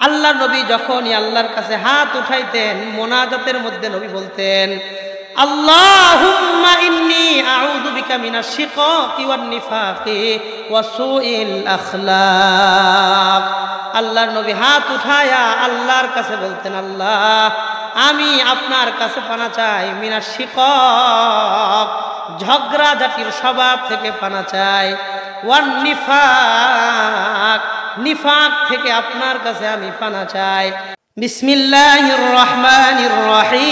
আল্লাহ নবী যখনই আল্লাহর কাছে হাত উঠাইতেন মোনাজাতের মধ্যে নবী বলতেন আল্লাহুম্মা ইন্নী আউযু বিকা মিনাশ শিকাকি ওয়ান নিফাকি ওয়া সুইল আখলাক। আল্লাহর নবী হাত উঠায়া আল্লাহর কাছে বলতেন আল্লাহ আমি আপনার কাছে পানা চাই মিনাশ শিকাক ঝগড়া ঝাঁটির স্বভাব থেকে পানা চাই, ওয়ান নিফাক নিফাক থেকে আপনার কাছে আমি পানা চাই। বিসমিল্লাহির রহমানির রহিম।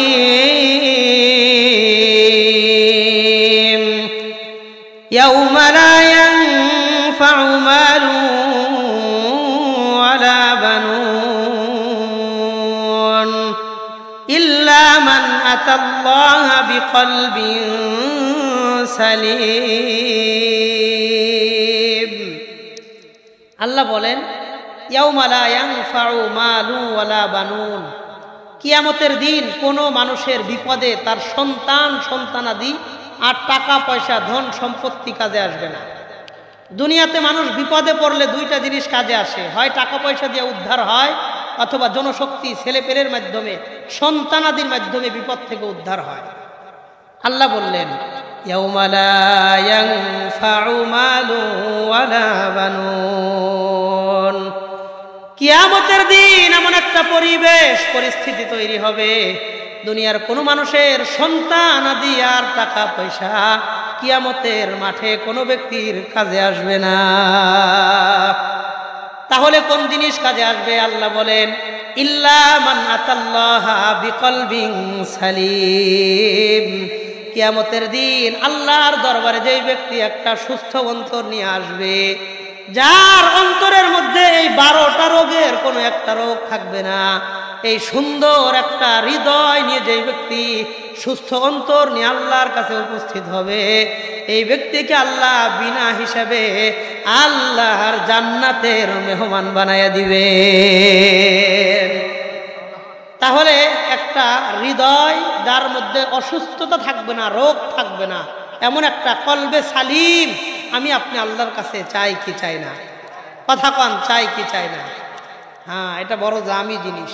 ইয়াউমা লা ইয়ানফাউ মালুন ওয়ালা বানুন ইল্লা মান আতাল্লাহা বিকলবিন সালিম। আল্লাহ বলেন ইয়াউমা লা ইয়ানফাউ মালুন ওয়ালা বানুন, কিয়ামতের দিন কোনো মানুষের বিপদে তার সন্তান সন্তানাদি আর টাকা পয়সা ধন সম্পত্তি কাজে আসবে না। দুনিয়াতে মানুষ বিপদে পড়লে দুইটা জিনিস কাজে আসে, হয় টাকা পয়সা দিয়ে উদ্ধার হয় অথবা জনশক্তি ছেলেপেলের মাধ্যমে সন্তানাদির মাধ্যমে বিপদ থেকে উদ্ধার হয়। আল্লাহ বললেন ইয়াউমা লা ইয়ানফাউ মালুন ওয়ালা বানুন, কিয়ামতের দিন এমন একটা পরিবেশ পরিস্থিতি তৈরি হবে দুনিয়ার কোনো মানুষের সন্তান আদি আর টাকা পয়সা কিয়ামতের মাঠে কোনো ব্যক্তির কাজে আসবে না। তাহলে কোন জিনিস কাজে আসবে? আল্লাহ বলেন ইল্লা মান আতাল্লাহা বিকলবিন সালিম, কিয়ামতের দিন আল্লাহর দরবারে যেই ব্যক্তি একটা সুস্থ অন্তর নিয়ে আসবে, যার অন্তরের মধ্যে এই 12টা রোগের কোনো একটা রোগ থাকবে না, এই সুন্দর একটা হৃদয় নিয়ে যেই ব্যক্তি সুস্থ অন্তর নিয়ে আল্লাহর কাছে উপস্থিত হবে, এই ব্যক্তিকে আল্লাহ বিনা হিসাবে আল্লাহর জান্নাতের মেহমান বানায়া দিবে। তাহলে একটা হৃদয় যার মধ্যে অসুস্থতা থাকবে না, রোগ থাকবে না, এমন একটা কলবে সালিম আমি আপনি আল্লাহর কাছে চাই কি চাই না? কথা কন, চাই কি চাই না? হ্যাঁ, এটা বড় দামি জিনিস।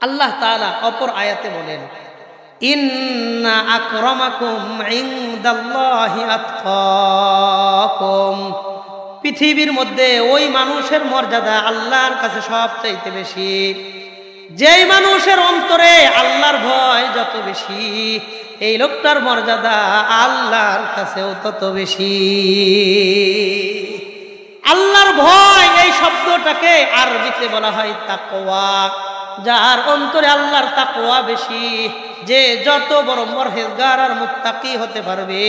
আল্লাহ তাআলা অপর আয়াতে বলেন ইন্না আকরামাকুম ইনদাল্লাহি আতকাকুম, পৃথিবীর মধ্যে ওই মানুষের মর্যাদা আল্লাহর কাছে সবচাইতে বেশি যেই মানুষের অন্তরে আল্লাহর ভয় যত বেশি, এই লোকটার মর্যাদা আল্লাহর কাছেও তত বেশি। আল্লাহর ভয় এই শব্দটাকে আরবিতে বলা হয় তাকওয়া। যার অন্তরে আল্লাহর তাকওয়া বেশি, যে যত বড় পরহেজগার আর মুত্তাকি হতে পারবে,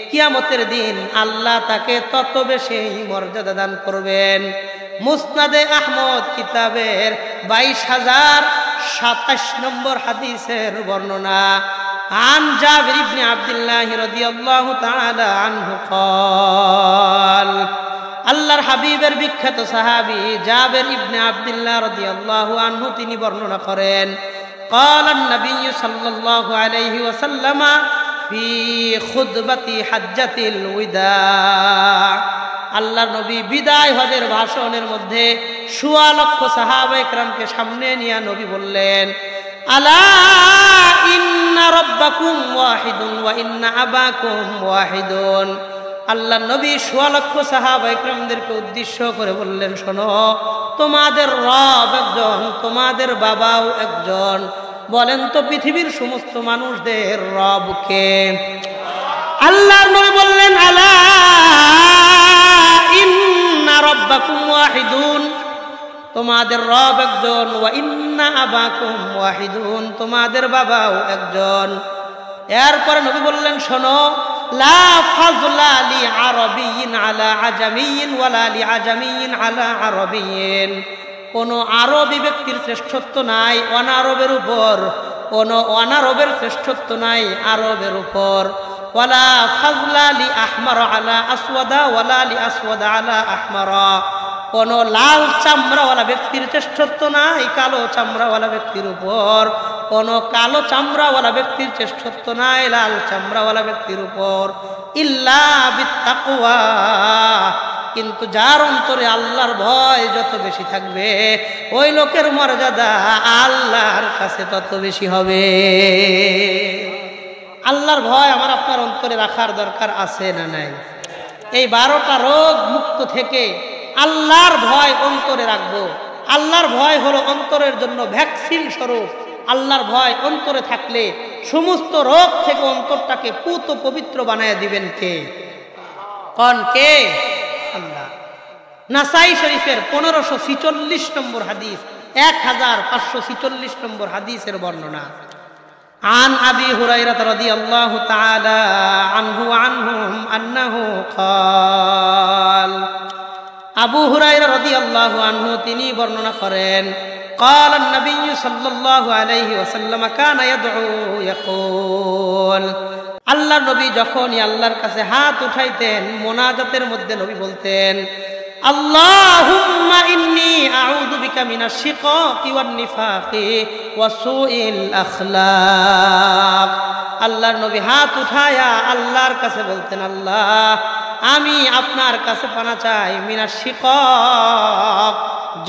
কিয়ামতের দিন আল্লাহ তাকে তত বেশি মর্যাদা দান করবেন। মুসনাদে আহমদ কিতাবের 22,027 নম্বর হাদিসের বর্ণনা। আন জাবির ইবনে আব্দুল্লাহ রাদিয়াল্লাহু তাআলা আনহু قال, আল্লাহর হাবিবের বিখ্যাত সাহাবী জাবির ইবনে আব্দুল্লাহ রাদিয়াল্লাহু আনহু তিনি বর্ণনা করেন قال النبي صلى الله عليه وسلم في خطبة حجة الوداع, আল্লাহর নবী বিদায় হজের ভাষণের মধ্যে 1.25 লক্ষ সাহাবায়ে কেরামকে সামনে নিয়ে নবী বললেন আলা ইন্না রাব্বাকুম ওয়াহিদুন ওয়া ইন্না আবাকুম ওয়াহিদুন। আল্লাহর নবী 1.25 লক্ষ সাহাবায়ে কেরামদেরকে উদ্দেশ্য করে বললেন শোনো, তোমাদের রব একজন, তোমাদের বাবাও একজন। বলেন তো পৃথিবীর সমস্ত মানুষদের রব কে? আল্লাহর নবী বললেন আলা ইন্না রাব্বাকুম ওয়াহিদুন, তোমাদের রব একজন, ওয়া ইন্না আবাকুম ওয়াহিদুন, তোমাদের বাবাও একজন। এরপরে নবী বললেন শোনো, লা ফাযলা লি আরাবিয়্যিন আলা আজামিয়্যিন ওয়ালা লি আজামিয়্যিন আলা আরাবিয়্যিন, কোন আরবি ব্যক্তির শ্রেষ্ঠত্ব নাই অনারবের উপর, কোন অনারবের শ্রেষ্ঠত্ব নাই আরবের উপর। ওয়ালা ফাযলা লি আহমার আলা আসওয়াদা ওয়ালা লি আসওয়াদা আলা আহমারা, কোন লাল চামড়াওয়ালা ব্যক্তির শ্রেষ্ঠত্ব নাই কালো চামড়াওয়ালা ব্যক্তির উপর, কোন কালো চামড়াওয়ালা ব্যক্তির শ্রেষ্ঠত্ব নাই লাল চামড়াওয়ালা ব্যক্তির উপর। ইল্লা বিত্তাকওয়া, কিন্তু যার অন্তরে আল্লাহর ভয় যত বেশি থাকবে ওই লোকের মর্যাদা আল্লাহর কাছে তত বেশি হবে। আল্লাহর ভয় আমার আপনার অন্তরে রাখার দরকার আছে না নাই? এই 12টা রোগ মুক্ত থেকে আল্লাহর ভয় অন্তরে রাখবো। আল্লাহর ভয় হলো অন্তরের জন্য ভ্যাকসিন স্বরূপ। আল্লাহর ভয় অন্তরে থাকলে সমস্ত রোগ থেকে অন্তরটাকে পুত পবিত্র বানায় দিবেন কে? কোন কে? আল্লাহ। নাসাই শরীফের 1546 নম্বর হাদিস, 1546 নম্বর হাদিসের বর্ণনা। عن أبي هريرة رضي الله تعالى عنه وعنهم أنه قال আবু হুরায়রা রাদিয়াল্লাহু আনহু তিনি বর্ণনা করেন قال النبي صلى الله عليه وسلم كان يدعو يقول আল্লাহর নবী যখনই আল্লাহর কাছে হাত উঠাইতেন মোনাজাতের মধ্যে নবী বলতেন আল্লাহুম্মা ইন্নী আউযু বিকা মিনাশ শিকাকি ওয়ান নিফাকি ওয়া সুইল আখলাক। আল্লাহর নবী হাত উঠায়া আল্লাহর কাছে বলতেন আল্লাহ আমি আপনার কাছে পানা চাই মিনাশ শিকাক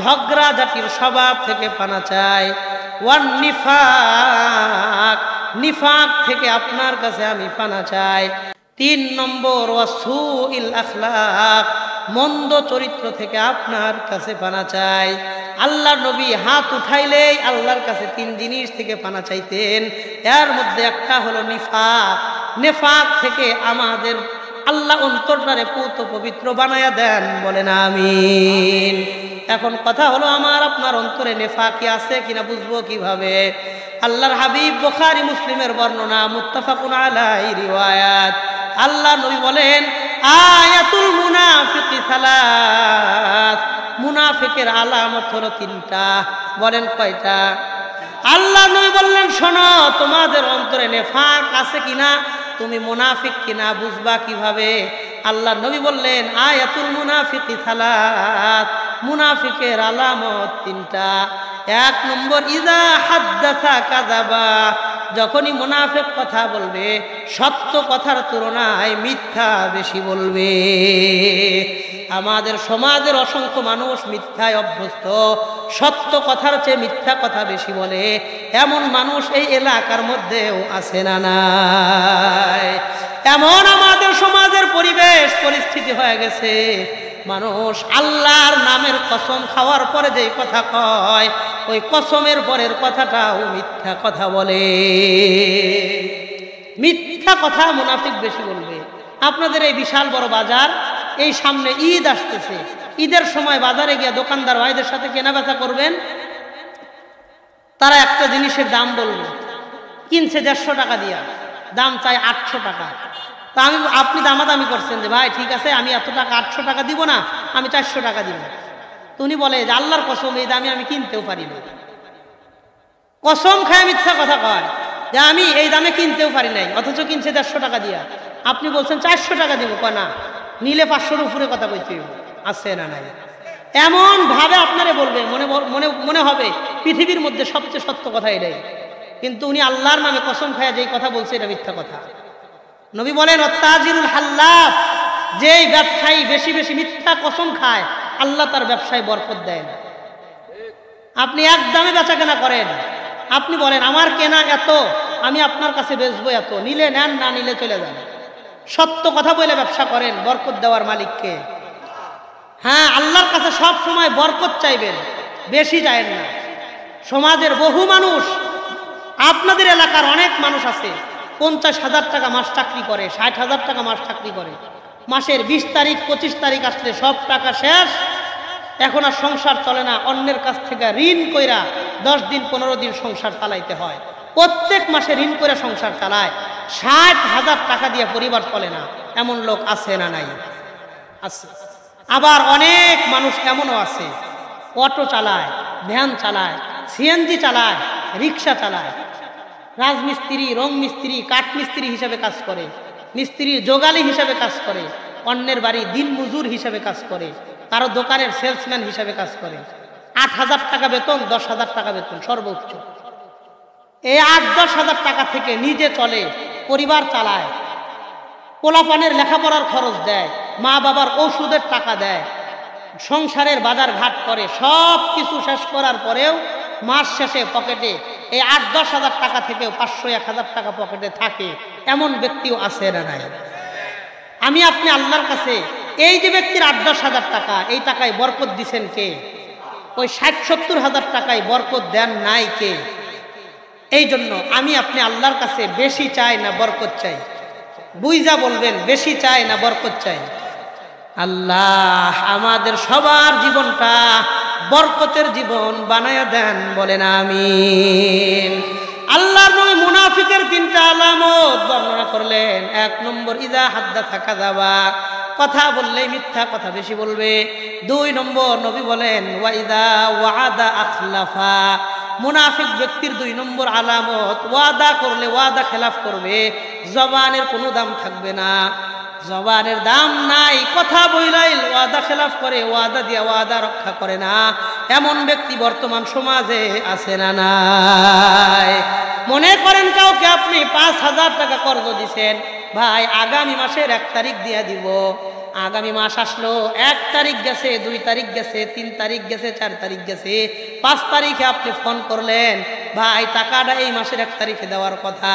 ঝগড়া ঝাঁটির স্বভাব থেকে পানা চাই, ওয়ান নিফাক নিফাক থেকে আপনার কাছে আমি পানা চাই। 3 নম্বর ওয়া সুইল আখলাক মন্দ চরিত্র থেকে আপনার কাছে পানা চাই। আল্লাহর নবী হাত উঠাইলেই আল্লাহর কাছে 3 জিনিস থেকে পানা চাইতেন। এর মধ্যে একটা হলো নিফাক। নিফাক থেকে আমাদের আল্লাহ অন্তরটারে পুত পবিত্র বানায়া দেন, বলেন আমিন। এখন কথা হলো আমার আপনার অন্তরে নেফাকি আছে কিনা বুঝবো কিভাবে? আল্লাহর হাবিব বুখারী মুসলিমের বর্ণনা, মুত্তাফাকুন আলাইহি রিওয়ায়াত। আল্লাহ নবী বলেন আয়াতুল মুনাফিকি সালাস, মুনাফিকের আলামত হলো 3টা। বলেন কয়টা? আল্লাহ নবী বললেন শোনো, তোমাদের অন্তরে নেফাক আছে কিনা, তুমি মুনাফিক কিনা বুঝবা কিভাবে? আল্লাহ নবী বললেন আয়াতুল মুনাফিকি সালাস, মুনাফিকের আলামত 3টা। 1 নম্বর ইযা হাদ্দাসা কাযাবা, যখনই মুনাফিক কথা বলবে সত্য কথার তুলনায় মিথ্যা বেশি বলবে। আমাদের সমাজের অসংখ্য মানুষ মিথ্যায় অভ্যস্ত, সত্য কথার চেয়ে মিথ্যা কথা বেশি বলে। এমন মানুষ এই এলাকার মধ্যেও আছে না নাই? এমন আমাদের সমাজের পরিবেশ পরিস্থিতি হয়ে গেছে, মানুষ আল্লাহর নামের কসম খাওয়ার পরে যেই কথা কয় ওই কসমের পরের কথাটাও মিথ্যা কথা বলে। মিথ্যা কথা মুনাফিক বেশি বলবে। আপনাদের এই বিশাল বড় বাজার, এই সামনে ঈদ আসতেছে, ঈদের সময় বাজারে গিয়ে দোকানদার ভাইদের সাথে কেনাবেচা করবেন, তারা একটা জিনিসের দাম বলবে, কিনছে 150 টাকা দিয়া, দাম চাই 800 টাকা। তা আপনি দামাদামি করছেন যে ভাই ঠিক আছে আমি এত টাকা 800 টাকা দিব না, আমি 400 টাকা দিব। তো উনি বলে যে আল্লাহর কসম এই দামে আমি কিনতেও পারি না। কসম খায় মিথ্যা কথা কয় যে আমি এই দামে কিনতেও পারি নাই, অথচ কিনছে 150 টাকা দিয়া। আপনি বলছেন 400 টাকা দিব, কয় না নিলে 500-এর উপরে কথা কইতে আছে না নাই? এমন ভাবে আপনারে বলবে মনে হবে পৃথিবীর মধ্যে সবচেয়ে সত্য কথা এটাই, কিন্তু উনি আল্লাহর নামে কসম খায় যেই কথা বলছে এটা মিথ্যা কথা। নবী বলেন ওয়াতাজিরুল হাল্লাফ, যেই ব্যবসায়ী বেশি বেশি মিথ্যা কসম খায় আল্লাহ তার ব্যবসায় বরকত দেয় না। আপনি এক দামে বেচা কেনা করেন, আপনি বলেন আমার কেনা এত, আমি আপনার কাছে বেচবো এত, নিলে নেন না নিলে চলে যান। সত্য কথা বলে ব্যবসা করেন, বরকত দেওয়ার মালিককে। হ্যাঁ, আল্লাহর কাছে সব সময় বরকত চাইবেন, বেশি চাইেন না। সমাজের বহু মানুষ, আপনাদের এলাকার অনেক মানুষ আছে 50,000 টাকা মাস চাকরি করে, 60,000 টাকা মাস চাকরি করে, মাসের 20 তারিখ 25 তারিখ আসলে সব টাকা শেষ, এখন আর সংসার চলে না, অন্যের কাছ থেকে ঋণ কইরা 10 দিন 15 দিন সংসার চালাইতে হয়। প্রত্যেক মাসে ঋণ করে সংসার চালায়, 60,000 টাকা দিয়ে পরিবার চলে না। এমন লোক আছে না নাই? আছে। আবার অনেক মানুষ এমনও আছে অটো চালায়, ভ্যান চালায়, সিএনজি চালায়, রিক্সা চালায়, রাজমিস্ত্রি, রং মিস্ত্রি, কাঠ মিস্ত্রি হিসাবে কাজ করে, মিস্ত্রির যোগালি হিসাবে কাজ করে, অন্যের বাড়ি দিন মজুর হিসাবে কাজ করে, কারো দোকানের সেলসম্যান হিসাবে কাজ করে। 8,000 টাকা বেতন, 10,000 টাকা বেতন সর্বোচ্চ। এই 8-10 হাজার টাকা থেকে নিজে চলে, পরিবার চালায়, পোলাপানের লেখাপড়ার খরচ দেয়, মা বাবার ওষুধের টাকা দেয়, সংসারের বাজার ঘাট করে, সব কিছু শেষ করার পরেও মাস শেষে পকেটে এই 8-10 হাজার টাকা থেকেও 500-1000 টাকা পকেটে থাকে, এমন ব্যক্তিও আছে না নাই? আমি আপনি আল্লাহর কাছে এই যে ব্যক্তির 8-10 হাজার টাকা, এই টাকায় বরকত দিছেন কে? ওই 60-70 হাজার টাকায় বরকত দেন নাই কে? এই জন্য আমি আপনি আল্লাহর কাছে বেশি চাই না বরকত চাই? বুঝা বলবেন, বেশি চাই না বরকত চাই? আল্লাহ আমাদের সবার জীবনটা বরকতের জীবন বানায়া দেন, বলেন আমিন। আল্লাহর নবী মুনাফিকের 3টা আলামত বর্ণনা করলেন। 1 নম্বর, ইযা হাদ্দাসা কাযাবা, কথা বললেই মিথ্যা কথা বেশি বলবে। 2 নম্বর, নবী বলেন ওয়া ইযা ওয়াদা আখলাফা, মুনাফিক ব্যক্তির 2 নম্বর আলামত, ওয়াদা করলে ওয়াদা খেলাফ করবে, জবানের কোনো দাম থাকবে না, জবানের দাম নাই, কথা বইলাই ওয়াদা খেলাফ করে, ওয়াদা দিয়া ওয়াদা রক্ষা করে না, এমন ব্যক্তি বর্তমান সমাজে আছে না নাই? মনে করেন কাউকে আপনি 5,000 টাকা কর্জ দিছেন, ভাই আগামী মাসের 1 তারিখ দিয়া দিব, আগামী মাস আসলো, 1 তারিখ গেছে, 2 তারিখ গেছে, 3 তারিখ গেছে, 4 তারিখ গেছে, 5 তারিখে আপনি ফোন করলেন, ভাই টাকাটা এই মাসের 1 তারিখে দেওয়ার কথা,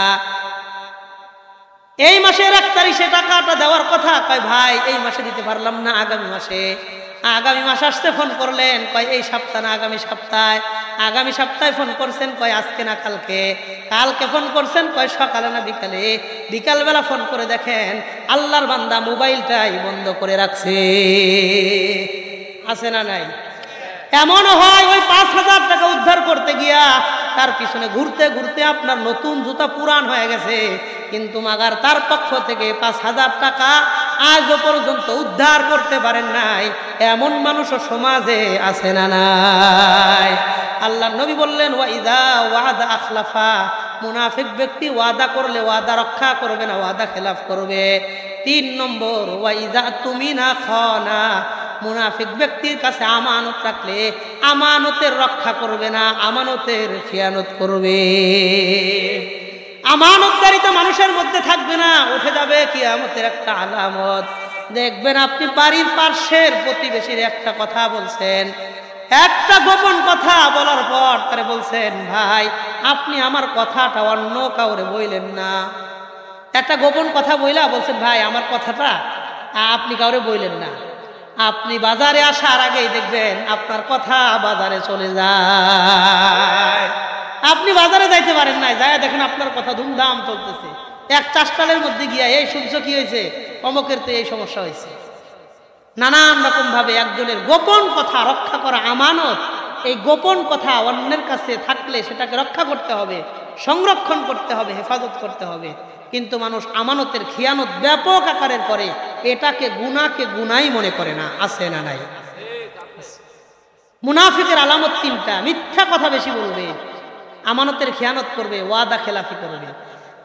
এই মাসের 1 তারিখে টাকাটা দেওয়ার কথা, কয় ভাই এই মাসে দিতে পারলাম না, আগামী মাসে। আগামী মাস আসতে ফোন করলেন, কয় এই সপ্তাহ না আগামী সপ্তাহে। আগামী সপ্তাহে ফোন করছেন, কয় আজকে না কালকে। কালকে ফোন করছেন, কয় সকালে না বিকালে। বিকালবেলা ফোন করে দেখেন আল্লাহর বান্দা মোবাইলটাই বন্ধ করে রাখছে, আছে না নাই? এমনও হয় ওই 5,000 টাকা উদ্ধার করতে গিয়া তার পিছনে ঘুরতে ঘুরতে আপনার নতুন জুতা পুরান হয়ে গেছে, কিন্তু মাগার তার পক্ষ থেকে 5,000 টাকা আজও পর্যন্ত উদ্ধার করতে পারেন নাই, এমন মানুষও সমাজে আছে না নাই? আল্লাহ নবী বললেন ওয়া ইযা ওয়াদা আখলাফা, মুনাফিক ব্যক্তি ওয়াদা করলে ওয়াদা রক্ষা করবে না, ওয়াদা খেলাফ করবে। 3 নম্বর, ওয়া ইযা তুমিনা খানা, মুনাফিক ব্যক্তির কাছে আমানত রাখলে আমানতের রক্ষা করবে না, আমানতের খিয়ানত করবে। আমানতদারিতা মানুষের মধ্যে থাকবে না, উঠে যাবে কিয়ামতের একটা আলামত। দেখবেন আপনি বাড়ির পাশের প্রতিবেশীর একটা কথা বলছেন, একটা গোপন কথা বলার পর তারে বলছেন ভাই আপনি আমার কথাটা অন্য কাউরে বইলেন না, একটা গোপন কথা বইলা বলছেন ভাই আমার কথাটা আপনি কাউরে বইলেন না। আপনি বাজারে আসার আগেই দেখবেন আপনার কথা বাজারে চলে যায়, আপনি বাজারে যাইতে পারেন নাই, যায় দেখেন আপনার কথা ধুমধাম চলতেছে। 1 চাষটালের মধ্যে গিয়া এই শুনছো কি হয়েছে, অমুকের তো এই সমস্যা হয়েছে। নানান রকম ভাবে একজনের গোপন কথা রক্ষা করা আমানত। এই গোপন কথা অন্যের কাছে থাকলে সেটাকে রক্ষা করতে হবে, সংরক্ষণ করতে হবে, হেফাজত করতে হবে। কিন্তু মানুষ আমানতের খিয়ানত ব্যাপক আকারের করে, এটাকে গুনাহকে গুনাহই মনে করে না, আছে না নাই? মুনাফিকের আলামত 3টা, মিথ্যা কথা বেশি বলবে, আমানতের খিয়ানত করবে, ওয়াদা খেলাফি করবে।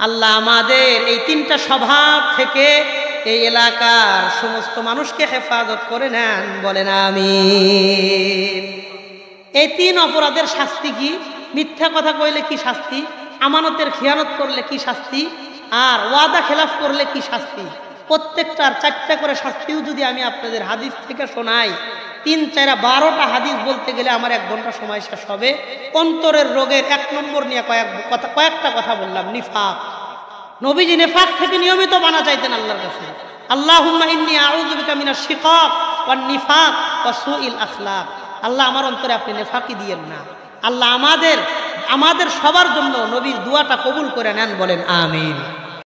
আল্লাহ আমাদের এই 3টা স্বভাব থেকে এই এলাকার সমস্ত মানুষকে হেফাজত করে নেন, বলেন আমিন। এই 3 অপরাধের শাস্তি কি? মিথ্যা কথা কইলে কি শাস্তি, আমানতের খিয়ানত করলে কি শাস্তি, আর ওয়াদা খেলাফ করলে কি শাস্তি। প্রত্যেকটার 4টা করে শাস্তিও যদি আমি আপনাদের হাদিস থেকে শোনাই, 3, 4, 12টা হাদিস বলতে গেলে আমার 1 ঘন্টা সময় শেষ হবে। অন্তরের রোগের 1 নম্বর নিয়ে কয়েকটা কথা বললাম, নিফাক। নবীজি নিফাক থেকে নিয়মিত বানা চাইতেন আল্লাহর কাছে, আল্লাহুম্মা ইন্নী আউযু বিকা মিনাশ শিকাক ওয়ান নিফাক ওয়া সুইল আখলাক। আল্লাহ আমার অন্তরে আপনি নিফাকি দিয়েন না। আল্লাহ আমাদের সবার জন্য নবীর দুয়াটা কবুল করে নেন, বলেন আমিন।